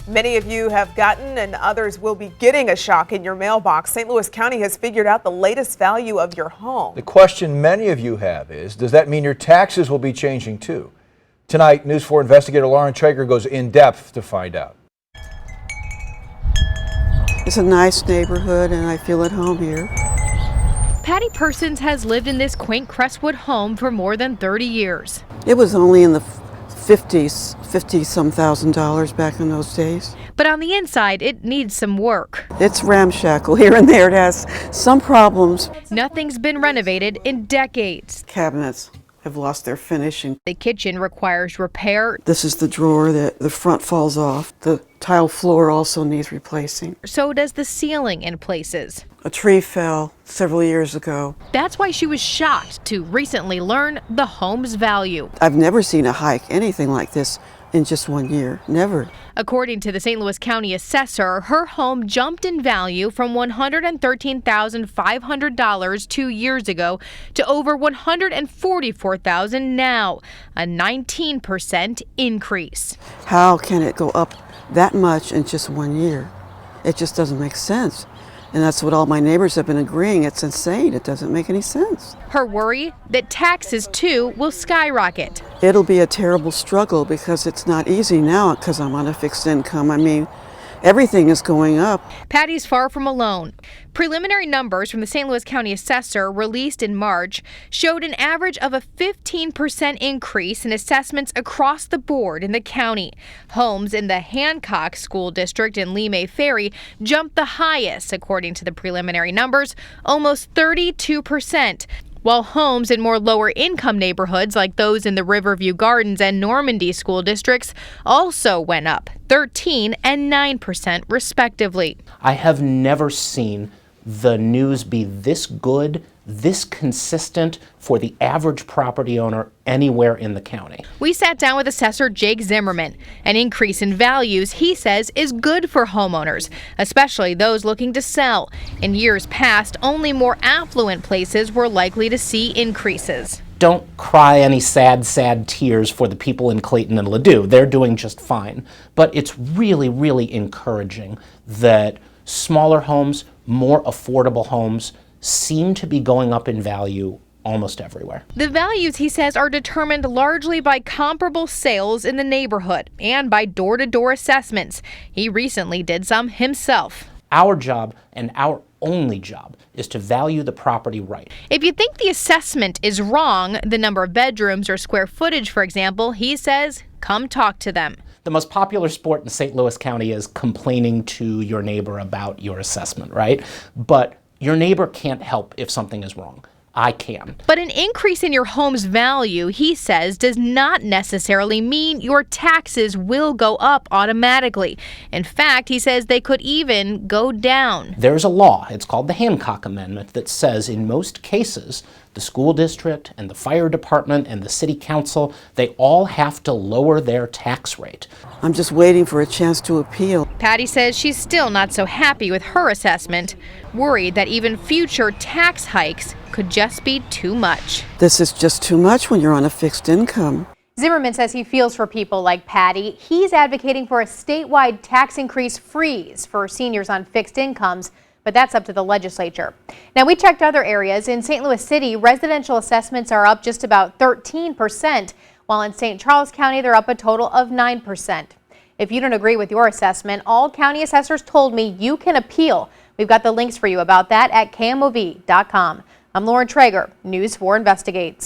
Many of you have gotten and others will be getting a shock in your mailbox. St. Louis County has figured out the latest value of your home. The question many of you have is, does that mean your taxes will be changing too? Tonight, News 4 investigator Lauren Traeger goes in depth to find out. It's a nice neighborhood and I feel at home here. Patty Persons has lived in this quaint Crestwood home for more than 30 years. It was only in the 50-some thousand dollars back in those days. But on the inside, it needs some work. It's ramshackle here and there. It has some problems. Nothing's been renovated in decades. Cabinets have lost their finishing. The kitchen requires repair. This is the drawer that the front falls off. The tile floor also needs replacing. So does the ceiling in places. A tree fell several years ago. That's why she was shocked to recently learn the home's value. I've never seen a hike, anything like this, in just 1 year. Never. According to the St. Louis County assessor, her home jumped in value from $113,500 2 years ago to over $144,000 now, a 19% increase. How can it go up that much in just 1 year? It just doesn't make sense. And that's what all my neighbors have been agreeing. It's insane. It doesn't make any sense. Her worry that taxes, too, will skyrocket. It'll be a terrible struggle because it's not easy now because I'm on a fixed income. I mean, everything is going up. Patty's far from alone. Preliminary numbers from the St. Louis County assessor released in March showed an average of a 15% increase in assessments across the board in the county. Homes in the Hancock School District in Lee Ferry jumped the highest, according to the preliminary numbers, almost 32%. While homes in more lower-income neighborhoods like those in the Riverview Gardens and Normandy school districts also went up 13% and 9% respectively. I have never seen the news be this good, this consistent for the average property owner anywhere in the county. We sat down with assessor Jake Zimmerman. An increase in values, he says, is good for homeowners, especially those looking to sell. In years past, only more affluent places were likely to see increases. Don't cry any sad tears for the people in Clayton and Ladue. They're doing just fine. But it's really, really encouraging that smaller homes, more affordable homes seem to be going up in value almost everywhere. The values, he says, are determined largely by comparable sales in the neighborhood and by door-to-door assessments. He recently did some himself. Our job, and our only job, is to value the property right. If you think the assessment is wrong, the number of bedrooms or square footage, for example, he says, come talk to them. The most popular sport in St. Louis County is complaining to your neighbor about your assessment, right? But your neighbor can't help if something is wrong. I can. But an increase in your home's value, he says, does not necessarily mean your taxes will go up automatically. In fact, he says they could even go down. There's a law, it's called the Hancock Amendment, that says in most cases, the school district and the fire department and the city council, they all have to lower their tax rate. I'm just waiting for a chance to appeal. Patty says she's still not so happy with her assessment, worried that even future tax hikes could just be too much. This is just too much when you're on a fixed income. Zimmerman says he feels for people like Patty. He's advocating for a statewide tax increase freeze for seniors on fixed incomes, but that's up to the legislature. Now, we checked other areas. In St. Louis City, residential assessments are up just about 13%, while in St. Charles County, they're up a total of 9%. If you don't agree with your assessment, all county assessors told me you can appeal. We've got the links for you about that at KMOV.com. I'm Lauren Traeger, News 4 Investigates.